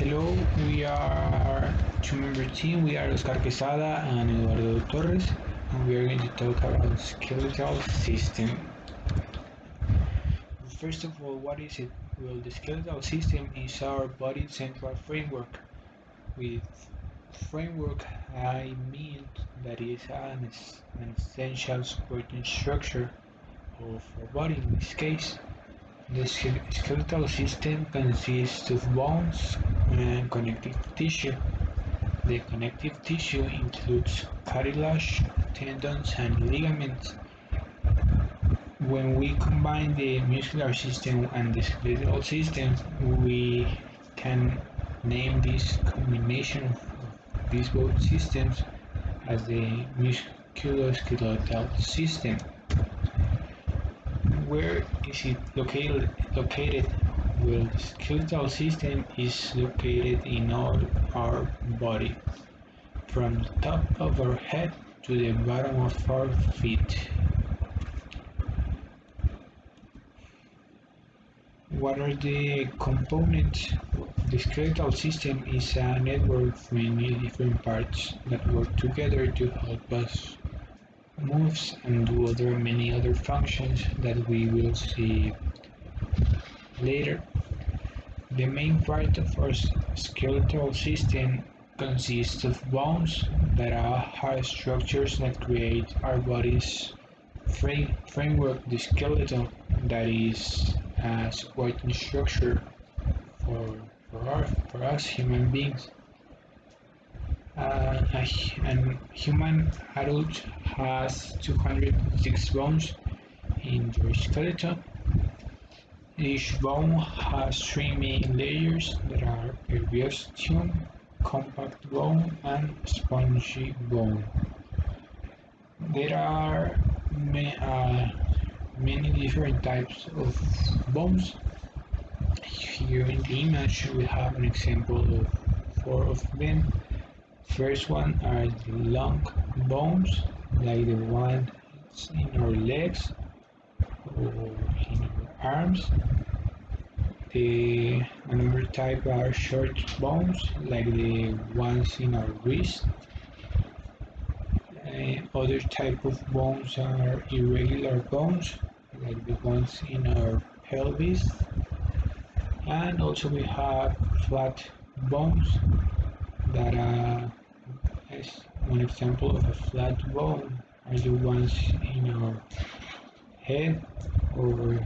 Hello, we are two-member team. We are Óscar Quezada and Eduardo Torres, and we are going to talk about skeletal system. First of all, what is it? Well, the skeletal system is our body's central framework. With framework, I mean that it is an essential supporting structure of our body. In this case, the skeletal system consists of bones and connective tissue. The connective tissue includes cartilage, tendons, and ligaments. When we combine the muscular system and the skeletal system, we can name this combination of these both systems as the musculoskeletal system. Where is it located? Well, the skeletal system is located in all our body, from the top of our head to the bottom of our feet. What are the components? The skeletal system is a network of many different parts that work together to help us moves and do many other functions that we will see later. The main part of our skeletal system consists of bones that are hard structures that create our body's framework, the skeleton, that is a supporting structure for us human beings. A human adult has 206 bones in their skeleton. Each bone has three main layers that are periosteum, compact bone, and spongy bone. There are many different types of bones. Here in the image we have an example of 4 of them. First one are the long bones, like the ones in our legs or in our arms. Another type are short bones, like the ones in our wrist. Other type of bones are irregular bones, like the ones in our pelvis. And also we have flat bones that as one example of a flat bone are the ones in our head or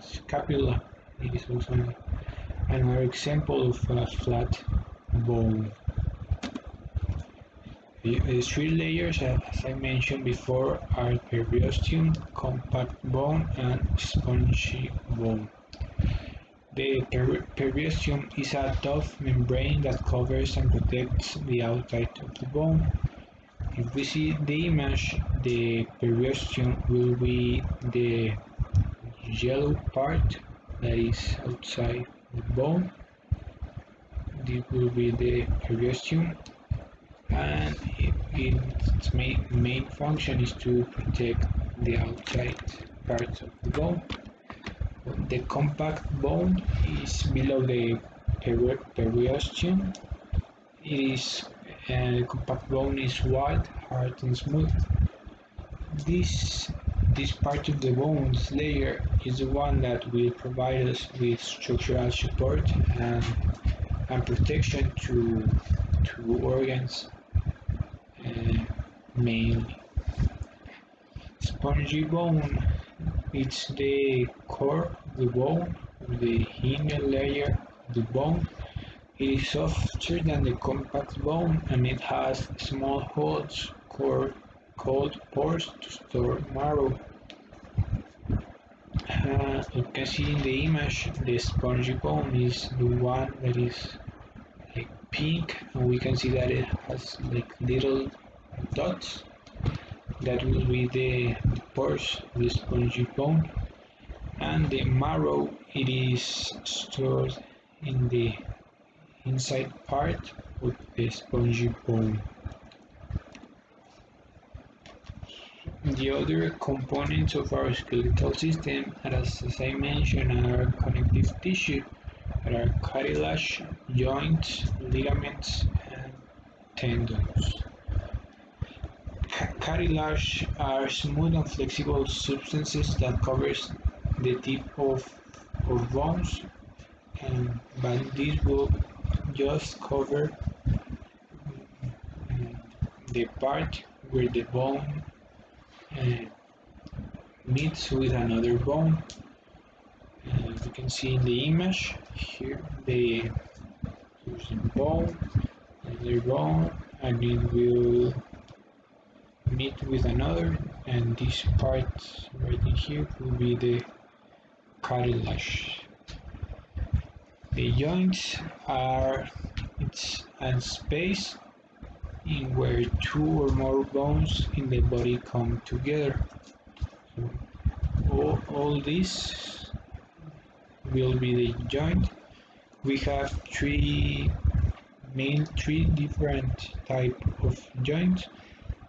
scapula. It is also another example of a flat bone. The three layers, as I mentioned before, are periosteum, compact bone, and spongy bone. The periosteum is a tough membrane that covers and protects the outside of the bone. If we see the image, the periosteum will be the yellow part that is outside the bone. This will be the periosteum, and its main function is to protect the outside parts of the bone. The compact bone is below the periosteum. The compact bone is wide, hard, and smooth. This part of the bone, this layer, is the one that will provide us with structural support and protection to organs, mainly. Spongy bone, it's the core of the bone, the hinge layer of the bone. It is softer than the compact bone, and it has small holes called pores to store marrow. You can see in the image the spongy bone is the one that is like pink, and we can see that it has like little dots. That will be the pores of the spongy bone. And the marrow, it is stored in the inside part of the spongy bone. The other components of our skeletal system, as I mentioned, are connective tissue, There are cartilage, joints, ligaments, and tendons. Cartilage are smooth and flexible substances that covers the tip of bones, but this will just cover the part where the bone uh, meets with another bone. As you can see in the image, here there's a bone, another bone, and it will meet with another, and this part right in here will be the cartilage. The joints are it's a space in where two or more bones in the body come together. So all this will be the joint. We have three different type of joints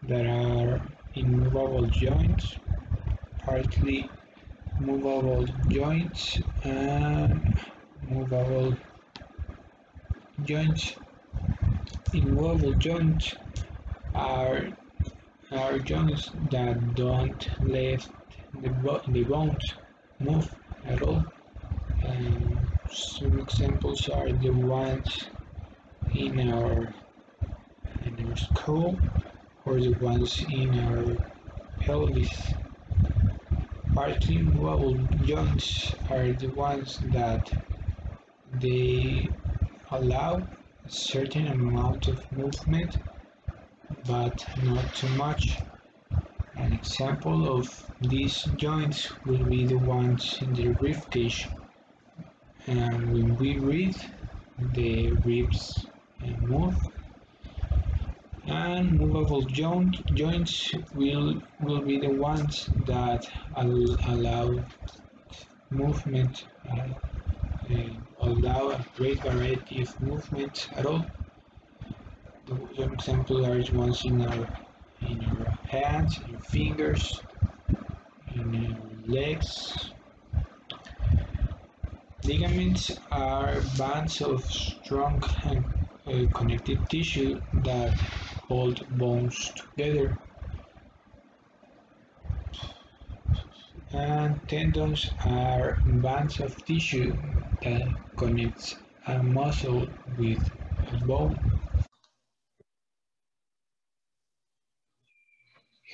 that are immovable joints, partly movable joints, and movable joints. Immovable joints are joints that don't let the bones move at all. Some examples are the ones in our skull or the ones in our pelvis. Partly movable joints are the ones that they allow a certain amount of movement, but not too much. An example of these joints will be the ones in the ribcage. And when we breathe, the ribs move. And movable joints will be the ones that allow movement, allow a great variety of movements at all. Some examples are ones in our hands, in our fingers, in our legs. Ligaments are bands of strong and connective tissue that hold bones together. And tendons are bands of tissue that connects a muscle with a bone.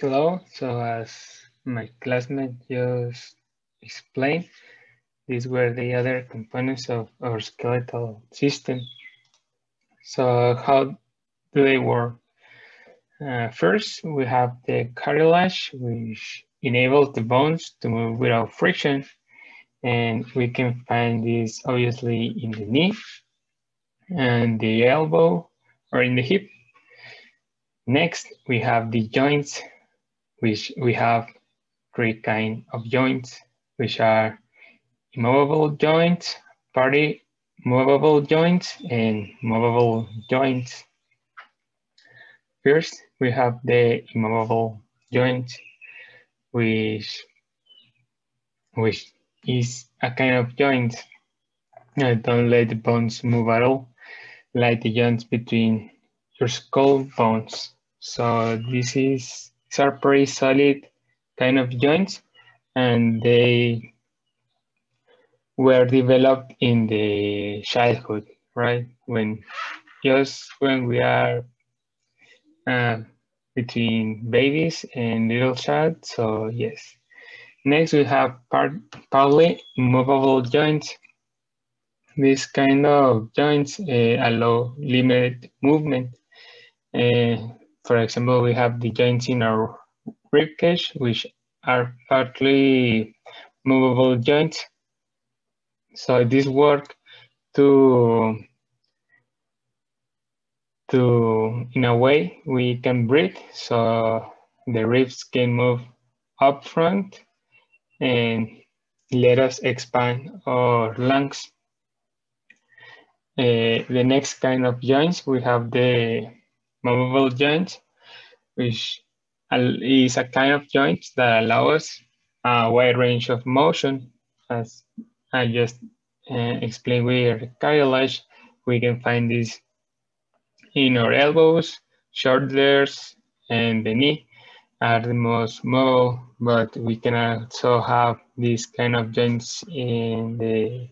Hello, so as my classmate just explained, these were the other components of our skeletal system. So how do they work? First, we have the cartilage, which enables the bones to move without friction. And we can find this obviously in the knee and the elbow or in the hip. Next, we have the joints, which we have three kinds of joints, which are immovable joints, party movable joints, and movable joints. First, we have the immovable joint, which is a kind of joint that don't let the bones move at all, like the joints between your skull bones. So these are pretty solid kind of joints, and they were developed in the childhood, right? When we are between babies and little child. So yes. Next we have partly movable joints. These kind of joints allow limited movement. For example, we have the joints in our ribcage, which are partly movable joints. So this work to in a way we can breathe, so the ribs can move up front and let us expand our lungs. The next kind of joints, we have the movable joints, which is a kind of joint that allows us a wide range of motion, as I just explain with cartilage. We can find this in our elbows, shoulders, and the knee are the most mobile, but we can also have these kind of joints in the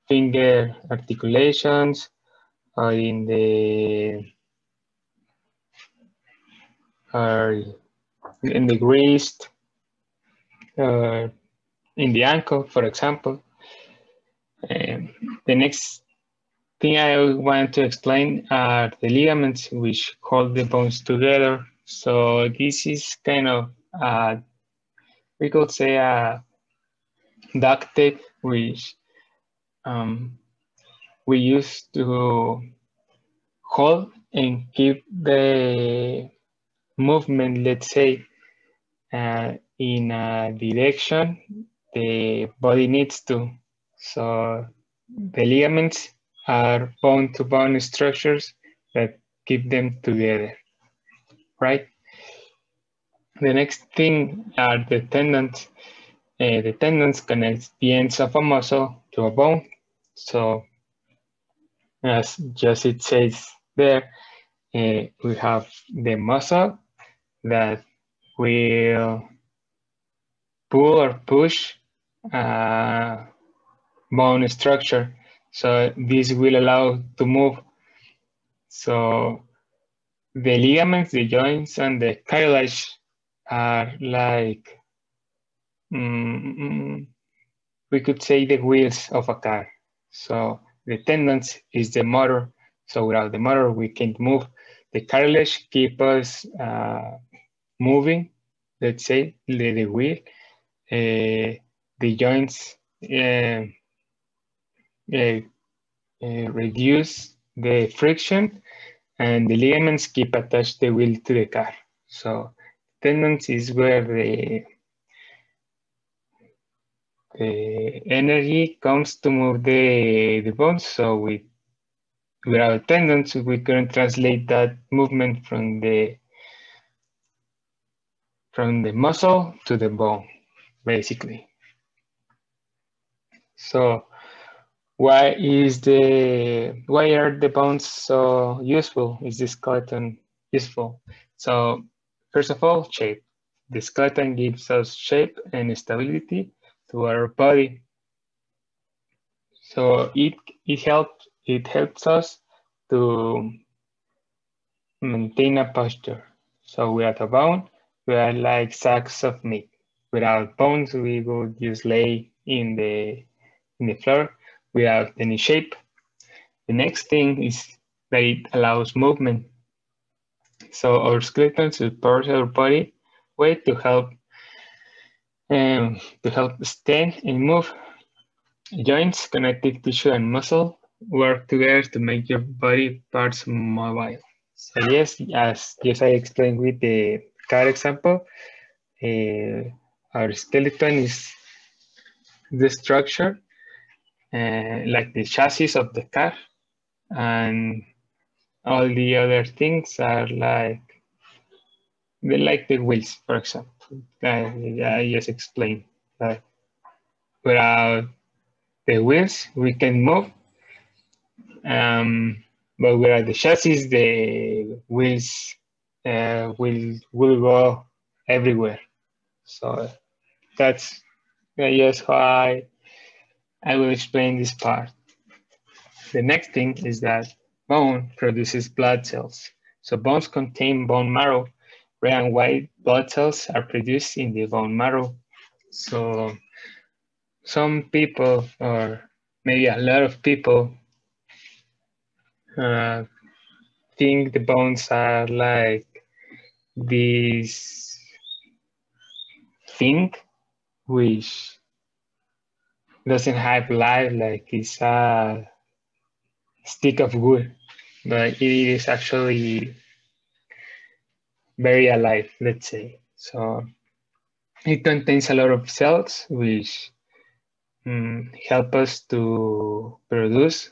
finger articulations or in the wrist, or in the ankle, for example. The next thing I want to explain are the ligaments which hold the bones together. So this is kind of, we could say, a duct tape which we use to hold and keep the movement, let's say, in a direction the body needs to. So the ligaments are bone-to-bone structures that keep them together, right? The next thing are the tendons. The tendons connect the ends of a muscle to a bone. So as just it says there, we have the muscle that will pull or push bone structure. So this will allow to move. So the ligaments, the joints, and the cartilage are like, we could say, the wheels of a car. So the tendons is the motor. So without the motor, we can't move. The cartilage keep us moving, let's say, the wheel. The joints reduce the friction, and the ligaments keep attached the wheel to the car. So tendons is where the energy comes to move the bones. So without tendons, we couldn't translate that movement from the muscle to the bone, basically. So why are the bones so useful? Is the skeleton useful? So first of all, shape. The skeleton gives us shape and stability to our body. So it helps us to maintain a posture. So without a bone, we are like sacks of meat. Without bones, we would just lay in the floor without any shape. The next thing is that it allows movement. So our skeleton supports our body weight to help stand and move. Joints, connective tissue, and muscle work together to make your body parts mobile. So yes, as I explained with the car example, our skeleton is the structure, like the chassis of the car, and all the other things are like the wheels, for example. I just explained that without the wheels, we can move, but without the chassis, the wheels will go everywhere. So that's just how I will explain this part. The next thing is that bone produces blood cells. So bones contain bone marrow. Red and white blood cells are produced in the bone marrow. So some people, or maybe a lot of people, think the bones are like this thing which doesn't have life, like it's a stick of wood, but it is actually very alive, let's say. So it contains a lot of cells which help us to produce,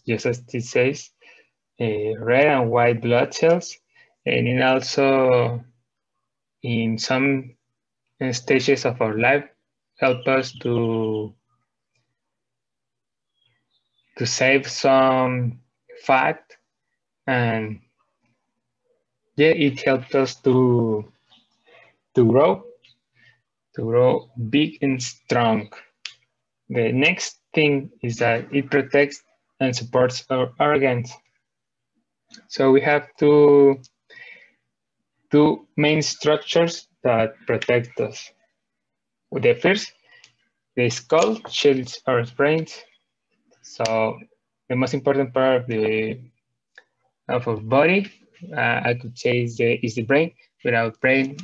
just as it says, red and white blood cells, and it also, in some stages of our life, help us to save some fat, and yeah, it helps us to grow big and strong. The next thing is that it protects and supports our organs. So we have two main structures that protect us. The first, the skull shields our brains. So the most important part of our body, I could say, is the brain. Without brain,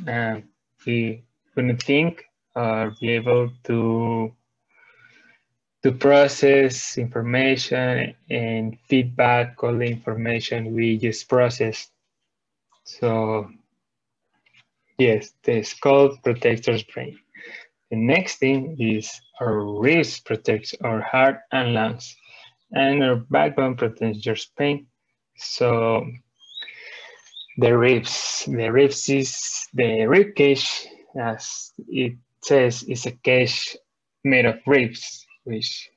we couldn't think or be able to process information and feedback all the information we just processed. So yes, the skull protects our brain. The next thing is our ribs protects our heart and lungs, and our backbone protects your spine. So the ribs is the rib cage, as it says, is a cage made of ribs, which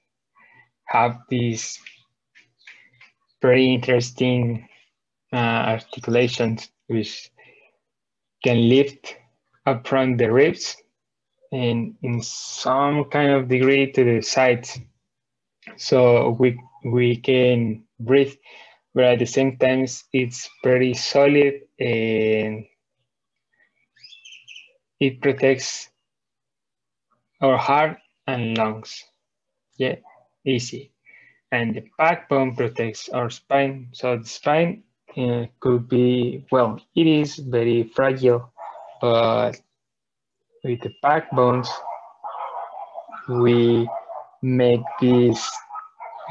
have these very interesting articulations, which can lift up from the ribs and in some kind of degree to the sides, so we can breathe, but at the same time it's pretty solid and it protects our heart and lungs. Yeah, easy. And the backbone protects our spine. So the spine could be, well, it is very fragile, but with the backbones, we make this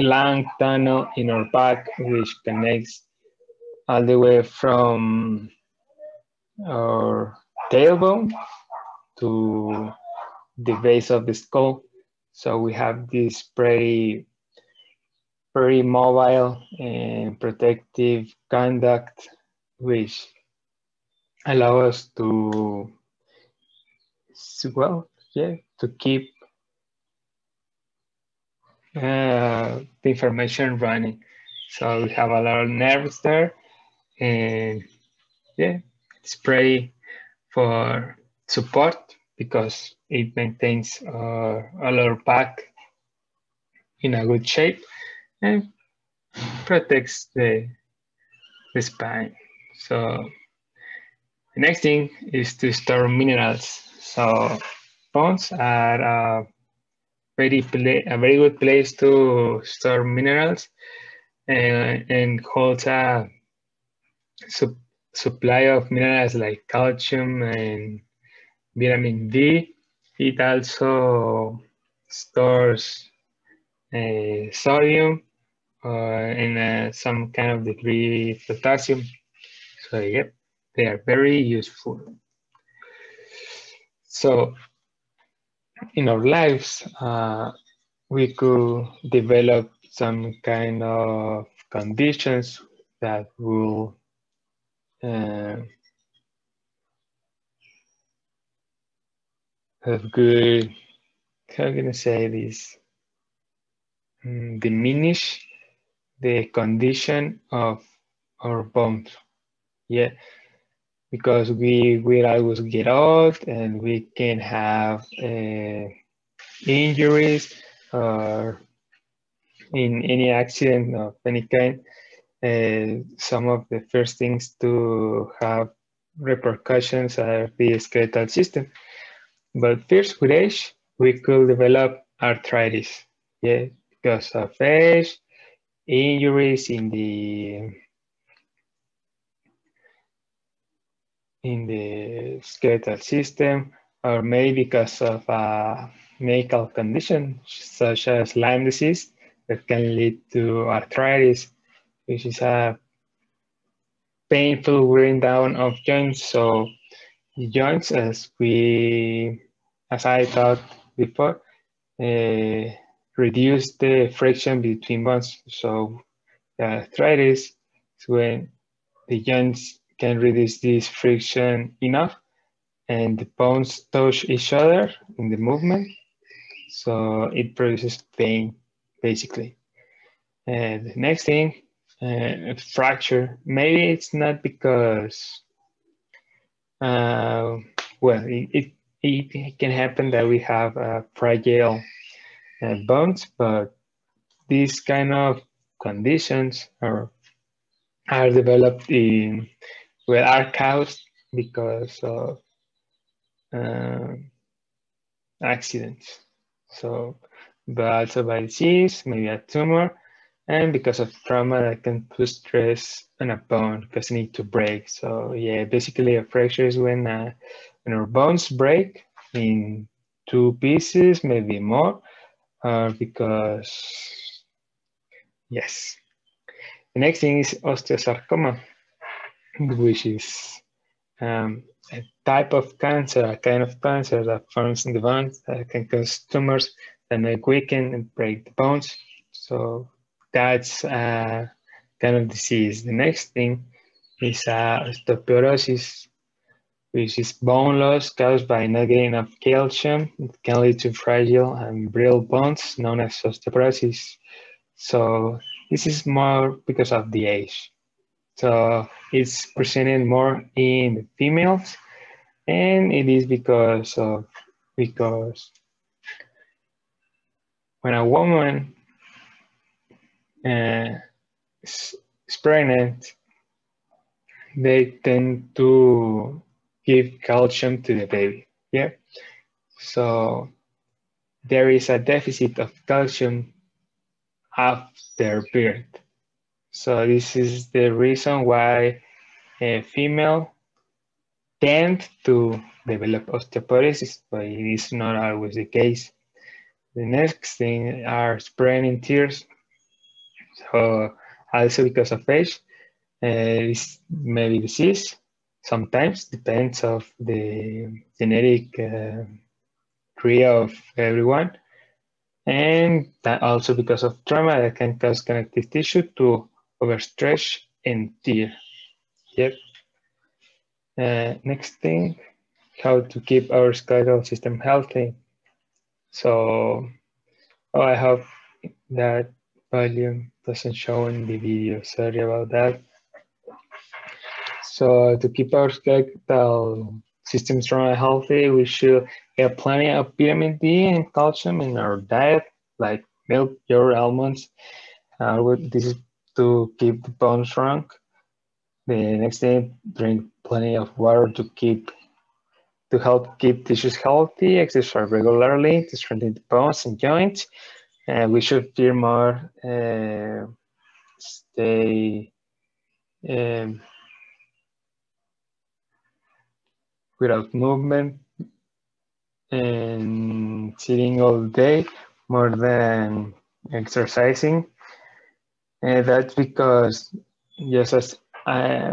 long tunnel in our back, which connects all the way from our tailbone to the base of the skull. So we have this very mobile and protective conduct, which allow us to, well, yeah, to keep the information running. So we have a lot of nerves there, and yeah, it's pretty for support because it maintains our lower back in a good shape and protects the spine. So the next thing is to store minerals. So bones are a very good place to store minerals and holds a supply of minerals like calcium and vitamin D. It also stores sodium and some kind of degree potassium. So yep, they are very useful. So in our lives, we could develop some kind of conditions that will have good, how can I say this, diminish the condition of our bones. Yeah, because we will always get old and we can have injuries or in any accident of any kind. Some of the first things to have repercussions are the skeletal system. But first, with age, we could develop arthritis. Yeah, because of age, injuries in the skeletal system, or maybe because of a medical condition such as Lyme disease that can lead to arthritis, which is a painful wearing down of joints. So the joints, as I thought before, reduce the friction between bones. So the arthritis is when the joints can reduce this friction enough and the bones touch each other in the movement. So it produces pain, basically. The next thing, fracture. Maybe it's not because, well, it can happen that we have fragile bones, but these kind of conditions are developed in, well, are caused because of accidents. So, but also by disease, maybe a tumor, and because of trauma that can put stress on a bone because it needs to break. So yeah, basically a fracture is when our bones break in two pieces, maybe more, because yes. The next thing is osteosarcoma, which is a type of cancer, a kind of cancer that forms in the bones that can cause tumors that may weaken and break the bones. So that's a kind of disease. The next thing is osteoporosis, which is bone loss caused by not getting enough calcium. It can lead to fragile and brittle bones known as osteoporosis. So this is more because of the age. So it's presented more in females, and it is because when a woman is pregnant, they tend to give calcium to the baby. Yeah. So there is a deficit of calcium after birth. So this is the reason why a female tend to develop osteoporosis, but it is not always the case. The next thing are spraying tears. So also because of age, this may be disease. Sometimes depends of the genetic tree of everyone, and that also because of trauma that can cause connective tissue to overstretch and tear. Yep. Next thing, how to keep our skeletal system healthy. So, I hope that volume doesn't show in the video. Sorry about that. So to keep our skeletal system strong and healthy, we should get plenty of vitamin D and calcium in our diet, like milk, yogurt, almonds. This is to keep the bones strong. The next thing, drink plenty of water to help keep tissues healthy. Exercise regularly to strengthen the bones and joints. We should feel more stay without movement and sitting all day more than exercising. And that's because, just as I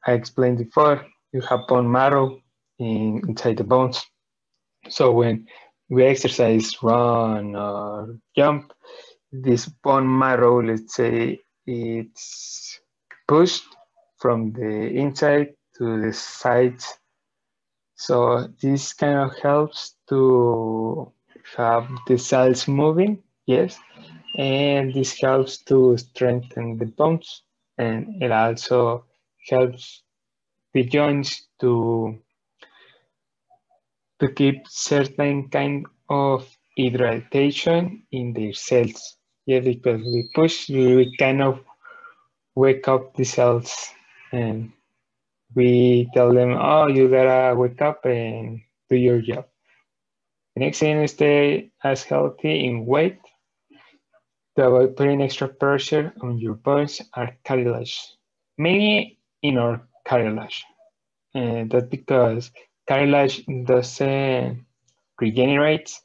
explained before, you have bone marrow inside the bones. So when we exercise, run, or jump, this bone marrow, let's say, it's pushed from the inside to the sides. So this kind of helps to have the cells moving, yes, and this helps to strengthen the bones, and it also helps the joints to keep certain kind of hydratation in their cells. Yeah, because we push, we kind of wake up the cells, and we tell them, oh, you gotta wake up and do your job. The next thing is stay as healthy in weight. To avoid putting extra pressure on your bones are cartilage, mainly in our cartilage. And that's because cartilage doesn't regenerate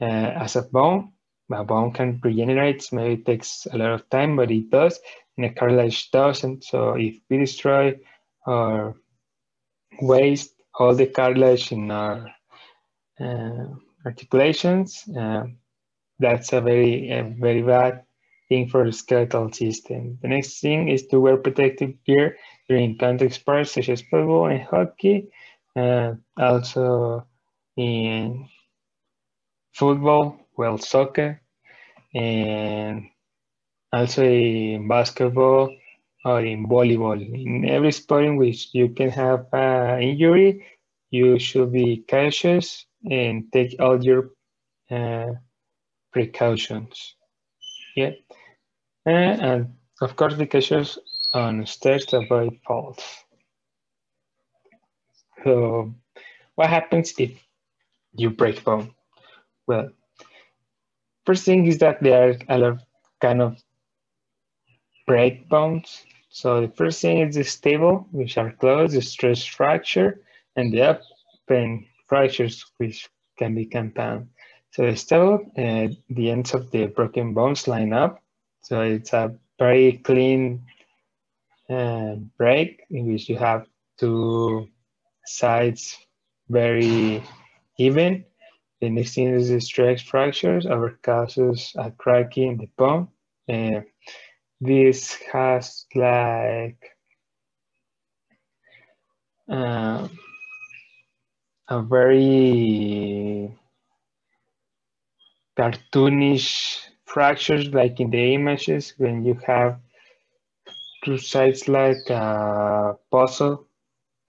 as a bone. A bone can regenerate, maybe it takes a lot of time, but it does, and the cartilage doesn't. So if we destroy or waste all the cartilage in our articulations, that's a very bad thing for the skeletal system. The next thing is to wear protective gear during contact sports such as football and hockey. Also in football, well, soccer, and also in basketball or in volleyball. In every sport in which you can have an injury, you should be cautious and take all your precautions. Yeah, and of course be cautious on stairs to avoid falls. So, what happens if you break bone? Well, first thing is that there are a lot of kind of break bones. So the first thing is the stable, which are closed, the stress fracture, and the open fractures, which can be compound. So the stable, the ends of the broken bones line up. So it's a very clean break in which you have two sides very even. The next thing is the stress fractures, or causes a cracking in the bone. This has like a very cartoonish fractures, like in the images when you have two sides like a puzzle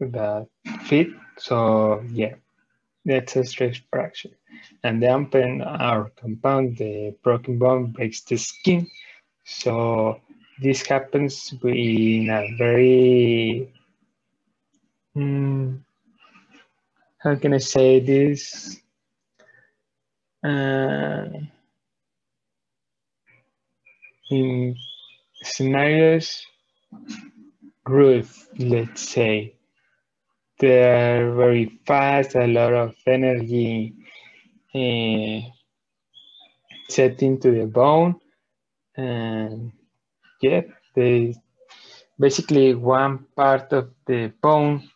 that fit. So yeah, that's a stress fracture. And the open or compound, the broken bone breaks the skin. So this happens in a very how can I say this? In scenarios, growth, let's say, they're very fast, a lot of energy set into the bone, and yeah, they basically one part of the bone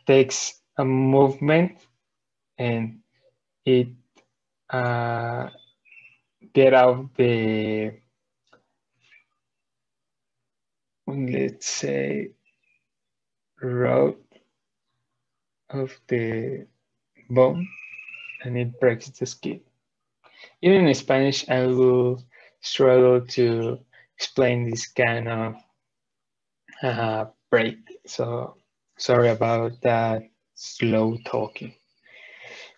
takes a movement and it get out the, let's say, root of the bone, and it breaks the skin. Even in Spanish, I will struggle to explain this kind of break. So sorry about that slow talking.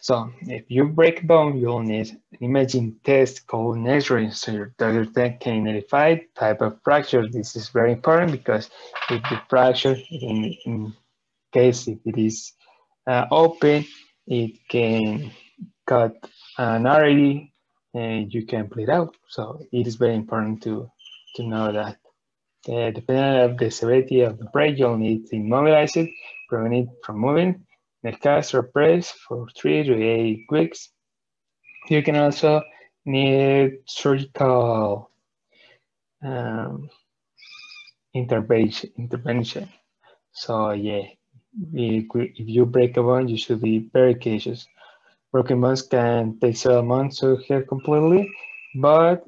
So if you break a bone, you'll need an imaging test called an X-ray, so your doctor can identify type of fracture. This is very important because if the fracture, in case if it is open, it can cut an artery and you can bleed out. So it is very important to know that. Depending on the severity of the break, you'll need to immobilize it, prevent it from moving, in a cast or press for 3 to 8 weeks. You can also need surgical intervention. So yeah, if you break a bone, you should be very cautious. Broken bones can take several months to heal completely, but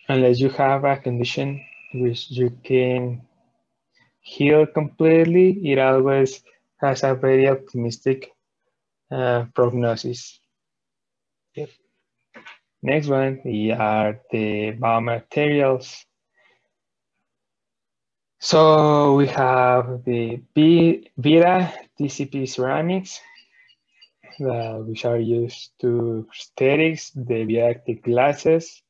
unless you have a condition which you can heal completely, it always has a very optimistic prognosis. Yep. Next one are the biomaterials. So we have the Vita TCP ceramics, which are used to prosthetics, the bioactive glasses,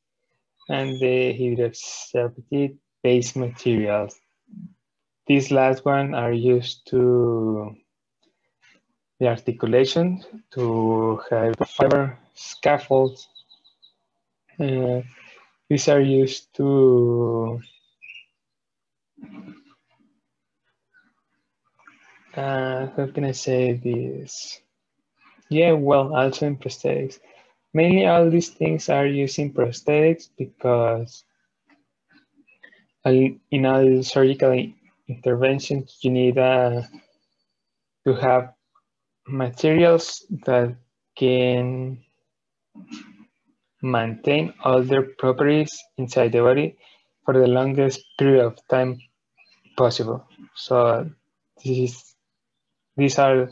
and the hydroxyapatite based materials. These last one are used to the articulation, to have fiber scaffolds. These are used to how can I say this? Yeah, well, also in prosthetics. Mainly all these things are used in prosthetics because in all surgical interventions, you need to have materials that can maintain all their properties inside the body for the longest period of time possible. So these are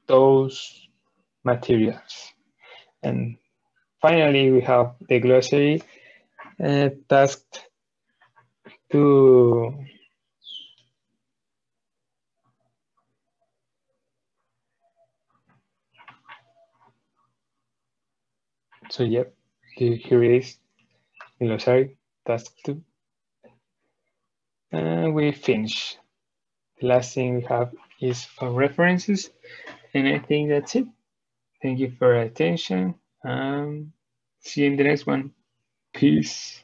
those materials. And finally, we have the glossary tasked to yep, here it is, glossary, task 2. And we finish. The last thing we have is our references, and I think that's it. Thank you for your attention. See you in the next one. Peace.